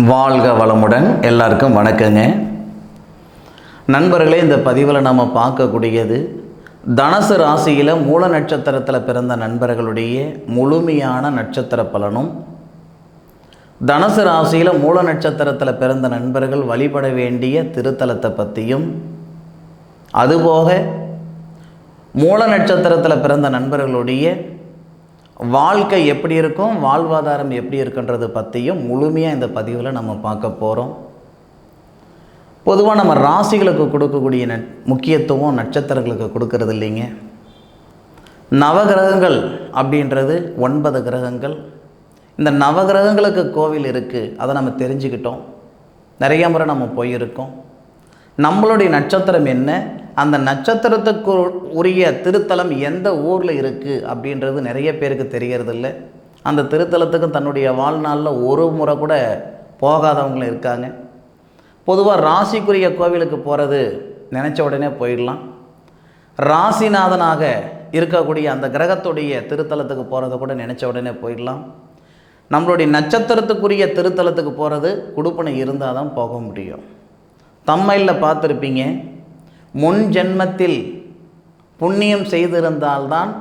வாழ்க வளமுடன். எல்லாருக்கும் வணக்கங்க நண்பர்களே. இந்த பதிவில் நம்ம பார்க்கக்கூடியது தனுசு ராசியில் மூல நட்சத்திரத்தில் பிறந்த நண்பர்களுடைய முழுமையான நட்சத்திர பலனும், தனுசு ராசியில் மூல நட்சத்திரத்தில் பிறந்த நண்பர்கள் வழிபட வேண்டிய திருத்தலத்தை பற்றியும், அதுபோக மூல நட்சத்திரத்தில் பிறந்த நண்பர்களுடைய வாழ்க்கை எப்படி இருக்கும், வாழ்வாதாரம் எப்படி இருக்குன்றது பற்றியும் முழுமையாக இந்த பதிவில் நம்ம பார்க்க போகிறோம். பொதுவாக நம்ம ராசிகளுக்கு கொடுக்கக்கூடிய முக்கியத்துவம் நட்சத்திரங்களுக்கு கொடுக்கறது இல்லைங்க. நவகிரகங்கள் அப்படின்றது 9 கிரகங்கள். இந்த நவகிரகங்களுக்கு கோவில் இருக்குது, அதை நம்ம தெரிஞ்சுக்கிட்டோம். நிறைய முறை நம்ம போயிருக்கோம். நம்மளுடைய நட்சத்திரம் என்ன, அந்த நட்சத்திரத்துக்கு உரிய திருத்தலம் எந்த ஊரில் இருக்குது அப்படின்றது நிறைய பேருக்கு தெரியறதில்ல. அந்த திருத்தலத்துக்கு தன்னுடைய வாழ்நாளில் ஒரு முறை கூட போகாதவங்களும் இருக்காங்க. பொதுவாக ராசிக்குரிய கோவிலுக்கு போகிறது நினச்ச உடனே போயிடலாம். ராசிநாதனாக இருக்கக்கூடிய அந்த கிரகத்துடைய திருத்தலத்துக்கு போகிறத கூட நினச்ச உடனே போயிடலாம். நம்மளுடைய நட்சத்திரத்துக்குரிய திருத்தலத்துக்கு போகிறது குடுப்பனை இருந்தால் தான் போக முடியும். தம்மையில் பார்த்துருப்பீங்க, முன் ஜென்மத்தில் புண்ணியம் செய்திருந்தால்தான்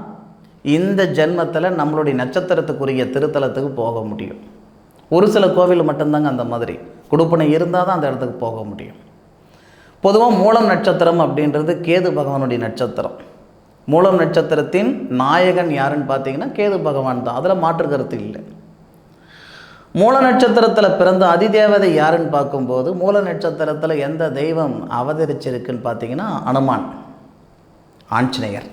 இந்த ஜென்மத்தில் நம்மளுடைய நட்சத்திரத்துக்குரிய திருத்தலத்துக்கு போக முடியும். ஒரு சில கோவில் மட்டும்தாங்க அந்த மாதிரி குடுப்பனை இருந்தால் தான் அந்த இடத்துக்கு போக முடியும். பொதுவாக மூலம் நட்சத்திரம் அப்படின்றது கேது பகவானுடைய நட்சத்திரம். மூலம் நட்சத்திரத்தின் நாயகன் யாருன்னு பார்த்தீங்கன்னா கேது பகவான் தான், அதில் மாற்று கருத்து இல்லை. மூல நட்சத்திரத்தில் பிறந்த அதிதேவதை யாருன்னு பார்க்கும்போது, மூல நட்சத்திரத்தில் எந்த தெய்வம் அவதரிச்சிருக்குன்னு பார்த்தீங்கன்னா அனுமான், ஆஞ்சநேயர்.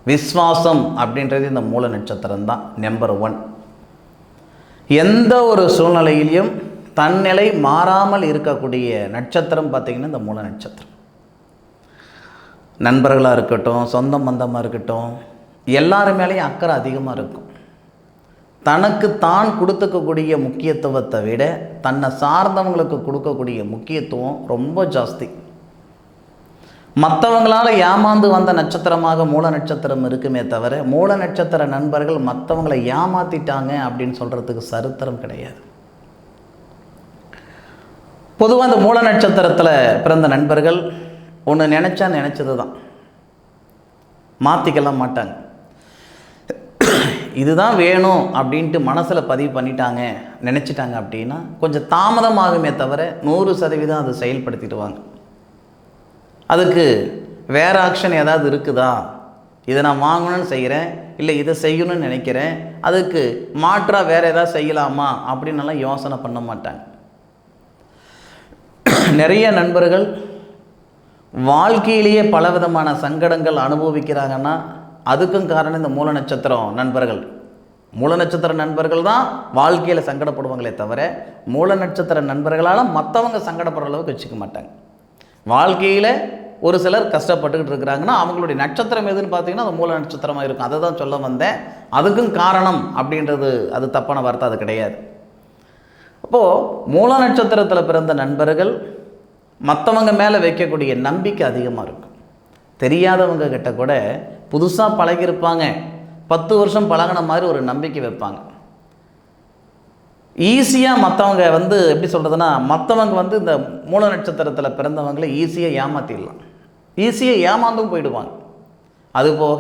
விஸ்வாசம் அப்படின்றது இந்த மூல நட்சத்திரம் தான் நம்பர் 1. எந்த ஒரு சூழ்நிலையிலையும் தன்னிலை மாறாமல் இருக்கக்கூடிய நட்சத்திரம் பார்த்திங்கன்னா இந்த மூல நட்சத்திரம். நண்பர்களாக இருக்கட்டும், சொந்த பந்தமாக இருக்கட்டும், எல்லாரு மேலேயும் அக்கறை அதிகமாக இருக்கும். தனக்கு தான் கொடுத்துக்கக்கூடிய முக்கியத்துவத்தை விட தன்னை சார்ந்தவங்களுக்கு கொடுக்கக்கூடிய முக்கியத்துவம் ரொம்ப ஜாஸ்தி. மற்றவங்களால் ஏமாந்து வந்த நட்சத்திரமாக மூல நட்சத்திரம் இருக்குமே தவிர, மூல நட்சத்திர நண்பர்கள் மற்றவங்களை ஏமாற்றிட்டாங்க அப்படின்னு சொல்கிறதுக்கு சரித்திரம் கிடையாது. பொதுவாக இந்த மூல நட்சத்திரத்தில் பிறந்த நண்பர்கள் ஒன்று நினச்சா நினச்சது தான், மாற்றிக்கலாம் மாட்டாங்க. இதுதான் வேணும் அப்படின்ட்டு மனசில் பதிவு பண்ணிட்டாங்க, நினச்சிட்டாங்க அப்படின்னா கொஞ்சம் தாமதமாகுமே தவிர 100% அது செயல்படுத்திடுவாங்க. அதுக்கு வேறு ஆக்ஷன் ஏதாவது இருக்குதா, இதை நான் வாங்கணும்னு செய்கிறேன், இல்லை இதை செய்யணும்னு நினைக்கிறேன், அதுக்கு மாற்றாக வேறு ஏதாவது செய்யலாமா அப்படின்னலாம் யோசனை பண்ண மாட்டாங்க. நிறைய நண்பர்கள் வாழ்க்கையிலேயே பலவிதமான சங்கடங்கள் அனுபவிக்கிறாங்கன்னா அதுக்கும் காரணம் இந்த மூல நட்சத்திரம் நண்பர்கள். மூல நட்சத்திர நண்பர்கள் தான் வாழ்க்கையில் சங்கடப்படுவாங்களே தவிர, மூல நட்சத்திர நண்பர்களால் மற்றவங்க சங்கடப்படுற அளவுக்கு வச்சுக்க மாட்டாங்க. வாழ்க்கையில் ஒரு சிலர் கஷ்டப்பட்டுக்கிட்டு இருக்கிறாங்கன்னா அவங்களுடைய நட்சத்திரம் எதுன்னு பார்த்தீங்கன்னா அது மூல நட்சத்திரமாக இருக்கும். அதை தான் சொல்ல வந்தேன். அதுக்கும் காரணம் அப்படின்றது அது தப்பான வார்த்தை, அது கிடையாது. அப்போது மூல நட்சத்திரத்தில் பிறந்த நண்பர்கள் மற்றவங்க மேலே வைக்கக்கூடிய நம்பிக்கை அதிகமாக இருக்கும். தெரியாதவங்க கிட்ட கூட புதுசாக பழகியிருப்பாங்க, 10 வருஷம் பழகின மாதிரி ஒரு நம்பிக்கை வைப்பாங்க. ஈஸியாக மற்றவங்க எப்படி சொல்கிறதுனா, மற்றவங்க இந்த மூல நட்சத்திரத்தில் பிறந்தவங்களை ஈஸியாக ஏமாற்றிடலாம், ஈஸியாக ஏமாந்தும் போயிடுவாங்க. அதுபோக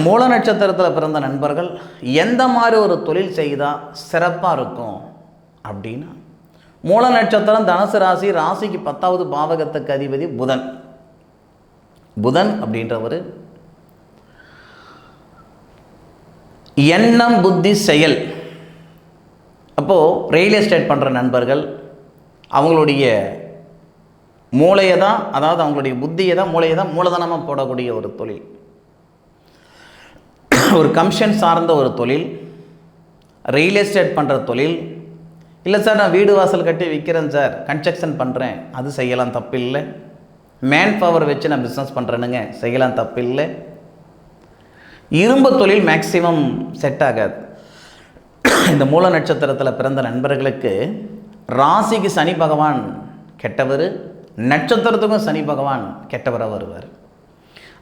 மூல நட்சத்திரத்தில் பிறந்த நண்பர்கள் எந்த மாதிரி ஒரு தொழில் செய்தால் சிறப்பாக இருக்கும் அப்படின்னா, மூல நட்சத்திரம் தனுசு ராசி, ராசிக்கு 10வது பாவகத்துக்கு அதிபதி புதன். புதன் அப்படின்றவர் எண்ணம் புத்தி செயல். அப்போது ரியல் எஸ்டேட் பண்ணுற நண்பர்கள் அவங்களுடைய மூளையை தான், அதாவது அவங்களுடைய புத்தியை தான், மூளையை தான் மூலதனமாக போடக்கூடிய ஒரு தொழில், ஒரு கமிஷன் சார்ந்த ஒரு தொழில், ரியல் எஸ்டேட் பண்ணுற தொழில். இல்லை சார் நான் வீடு வாசல் கட்டி விற்கிறேன் சார், கன்ஸ்ட்ரக்ஷன் பண்ணுறேன், அது செய்யலாம், தப்பு இல்லை. மேன் பவர் வச்சு நான் பிஸ்னஸ் பண்ணுறேனுங்க, செய்யலாம், தப்பு இல்லை. இரும்பு தொழில் மேக்சிமம் செட் ஆகாது. இந்த மூல நட்சத்திரத்தில் பிறந்த நண்பர்களுக்கு ராசிக்கு சனி பகவான் கெட்டவர், நட்சத்திரத்துக்கும் சனி பகவான் கெட்டவராக வருவார்.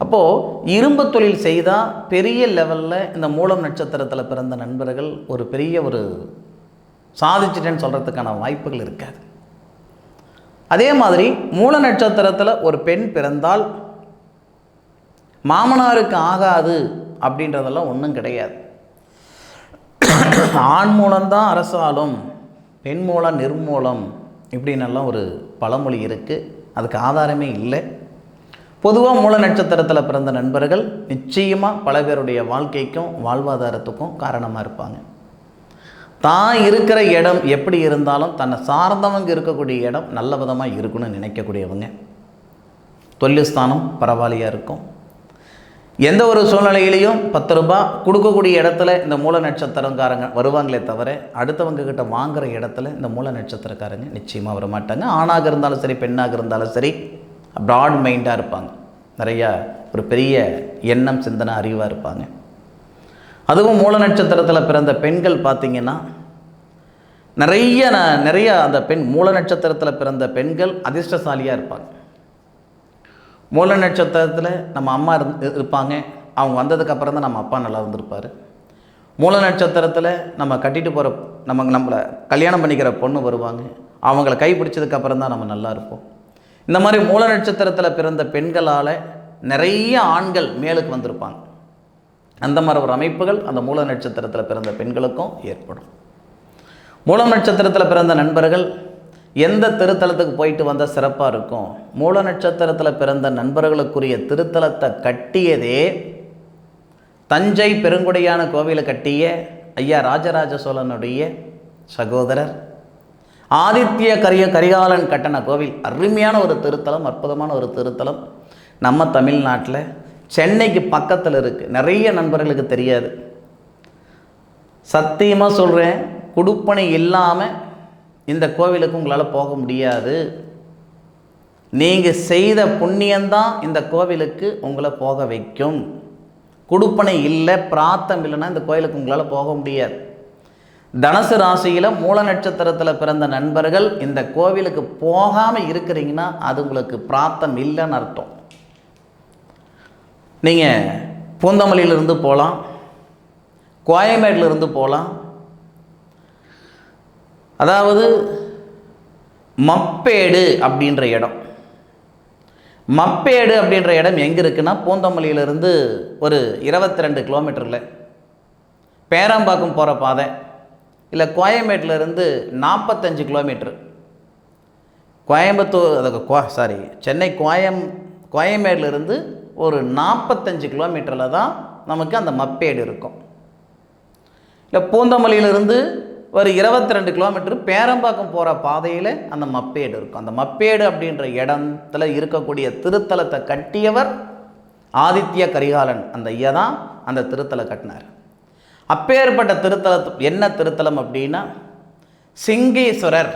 அப்போது இரும்பு தொழில் செய்தால் பெரிய லெவலில் இந்த மூலம் நட்சத்திரத்தில் பிறந்த நண்பர்கள் ஒரு பெரிய ஒரு சாதிச்சிட்டேன்னு சொல்கிறதுக்கான வாய்ப்புகள் இருக்காது. அதே மாதிரி மூல நட்சத்திரத்தில் ஒரு பெண் பிறந்தால் மாமனாருக்கு ஆகாது அப்படின்றதெல்லாம் ஒன்றும் கிடையாது. ஆண் மூலம்தான் அரசாலும், பெண் மூலம் நிர்மூலம் இப்படின்னெல்லாம் ஒரு பழமொழி இருக்குது. அதுக்கு ஆதாரமே இல்லை. பொதுவாக மூல நட்சத்திரத்தில் பிறந்த நண்பர்கள் நிச்சயமாக பல பேருடைய வாழ்க்கைக்கும் வாழ்வாதாரத்துக்கும் காரணமாக இருப்பாங்க. தான் இருக்கிற இடம் எப்படி இருந்தாலும் தன்னை சார்ந்தவங்க இருக்கக்கூடிய இடம் நல்ல விதமாக இருக்குன்னு நினைக்கக்கூடியவங்க. தொழில் ஸ்தானம் பரவாயில்லையாக இருக்கும். எந்த ஒரு சூழ்நிலையிலையும் 10 ரூபாய் கொடுக்கக்கூடிய இடத்துல இந்த மூல நட்சத்திரக்காரங்க வருவாங்களே தவிர அடுத்தவங்க கிட்ட வாங்குகிற இடத்துல இந்த மூல நட்சத்திரக்காரங்க நிச்சயமாக வர மாட்டாங்க. ஆணாக இருந்தாலும் சரி, பெண்ணாக இருந்தாலும் சரி, ப்ராட் மைண்டாக இருப்பாங்க. நிறையா ஒரு பெரிய எண்ணம், சிந்தனை, அறிவாக இருப்பாங்க. அதுவும் மூல நட்சத்திரத்தில் பிறந்த பெண்கள் பார்த்திங்கன்னா நிறைய அந்த மூல நட்சத்திரத்தில் பிறந்த பெண்கள் அதிர்ஷ்டசாலியாக இருப்பாங்க. மூல நட்சத்திரத்தில் நம்ம அம்மா இருப்பாங்க. அவங்க வந்ததுக்கப்புறம் தான் நம்ம அப்பா நல்லா இருந்திருப்பார். மூல நட்சத்திரத்தில் நம்ம கட்டிட்டு போகிற நம்மளை கல்யாணம் பண்ணிக்கிற பொண்ணு வருவாங்க. அவங்கள கைப்பிடிச்சதுக்கப்புறம் தான் நம்ம நல்லா இருப்போம். இந்த மாதிரி மூல நட்சத்திரத்தில் பிறந்த பெண்களால் நிறைய ஆண்கள் மேலுக்கு வந்திருப்பாங்க. அந்த மாதிரி ஒரு அமைப்புகள் அந்த மூல நட்சத்திரத்தில் பிறந்த பெண்களுக்கும் ஏற்படும். மூல நட்சத்திரத்தில் பிறந்த நண்பர்கள் எந்த திருத்தலத்துக்கு போயிட்டு வந்தால் சிறப்பாக இருக்கும்? மூல நட்சத்திரத்தில் பிறந்த நண்பர்களுக்குரிய திருத்தலத்தை கட்டியதே தஞ்சை பெருங்குடியான கோவிலை கட்டிய ஐயா ராஜராஜ சோழனுடைய சகோதரர் ஆதித்ய கரிகாலன் கட்டண கோவில். அருமையான ஒரு திருத்தலம், அற்புதமான ஒரு திருத்தலம். நம்ம தமிழ்நாட்டில் சென்னைக்கு பக்கத்தில் இருக்குது. நிறைய நண்பர்களுக்கு தெரியாது. சத்தியமாக சொல்கிறேன், குடுப்பனை இல்லாமல் இந்த கோவிலுக்கு உங்களால் போக முடியாது. நீங்கள் செய்த புண்ணியந்தான் இந்த கோவிலுக்கு உங்களை போக வைக்கும். குடுப்பனை இல்லை, பிரார்த்தம் இல்லைன்னா இந்த கோவிலுக்கு உங்களால் போக முடியாது. தனுசு ராசியில் மூல நட்சத்திரத்தில் பிறந்த நண்பர்கள் இந்த கோவிலுக்கு போகாமல் இருக்கிறீங்கன்னா அது உங்களுக்கு பிரார்த்தம் இல்லைன்னு அர்த்தம். நீங்கள் பூந்தமல்லியிலிருந்து போகலாம், கோயம்பேட்டிலிருந்து போகலாம். அதாவது மப்பேடு அப்படின்ற இடம், மப்பேடு அப்படின்ற இடம் எங்கே இருக்குன்னா பூந்தமல்லியிலிருந்து ஒரு 22 கிலோமீட்டரில் பேராம்பாக்கம் போகிற பாதை, இல்லை கோயம்பேட்டிலேருந்து 45 கிலோமீட்டர். சென்னை கோயம்பேட்டிலேருந்து ஒரு 45 கிலோமீட்டரில் தான் நமக்கு அந்த மப்பேடு இருக்கும். இல்லை பூந்தமல்லியிலிருந்து ஒரு 22 கிலோமீட்டர் பேரம்பாக்கம் போகிற பாதையில் அந்த மப்பேடு இருக்கும். அந்த மப்பேடு அப்படின்ற இடத்துல இருக்கக்கூடிய திருத்தலத்தை கட்டியவர் ஆதித்ய கரிகாலன். அந்த ஐயா தான் அந்த திருத்தலை கட்டினார். அப்பேற்பட்ட திருத்தலம் என்ன திருத்தலம் அப்படின்னா சிங்கேஸ்வரர்.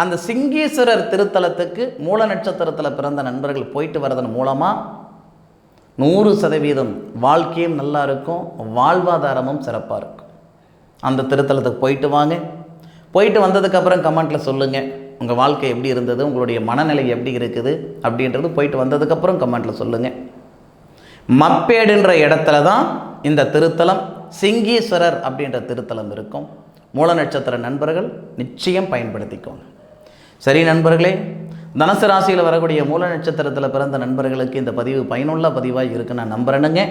அந்த சிங்கேஸ்வரர் திருத்தலத்துக்கு மூல நட்சத்திரத்தில் பிறந்த நண்பர்கள் போயிட்டு வர்றதன் மூலமாக 100% வாழ்க்கையும் நல்லா இருக்கும், வாழ்வாதாரமும் சிறப்பாக இருக்கும். அந்த திருத்தலத்துக்கு போயிட்டு வாங்க. போயிட்டு வந்ததுக்கப்புறம் கமெண்ட்டில் சொல்லுங்கள் உங்கள் வாழ்க்கை எப்படி இருந்தது, உங்களுடைய மனநிலை எப்படி இருக்குது அப்படின்றது போயிட்டு வந்ததுக்கப்புறம் கமெண்ட்டில் சொல்லுங்கள். மப்பேடுன்ற இடத்துல தான் இந்த திருத்தலம் சிங்கேஸ்வரர் அப்படின்ற திருத்தலம் இருக்கும். மூல நட்சத்திர நண்பர்கள் நிச்சயம் பயன்படுத்திக்கோங்க. சரி நண்பர்களே, தனுசு ராசியில் வரக்கூடிய மூல நட்சத்திரத்தில் பிறந்த நண்பர்களுக்கு இந்த பதிவு பயனுள்ள பதிவாக இருக்குன்னு நான் நம்புறேனுங்க.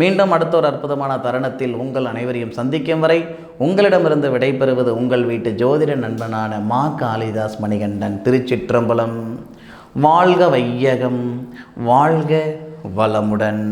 மீண்டும் அடுத்த ஒரு அற்புதமான தருணத்தில் உங்கள் அனைவரையும் சந்திக்கும் வரை உங்களிடமிருந்து விடைபெறுவது உங்கள் வீட்டு ஜோதிட நண்பனான மா காளிதாஸ் மணிகண்டன். திருச்சிற்றம்பலம். வாழ்க வையகம், வாழ்க வளமுடன்.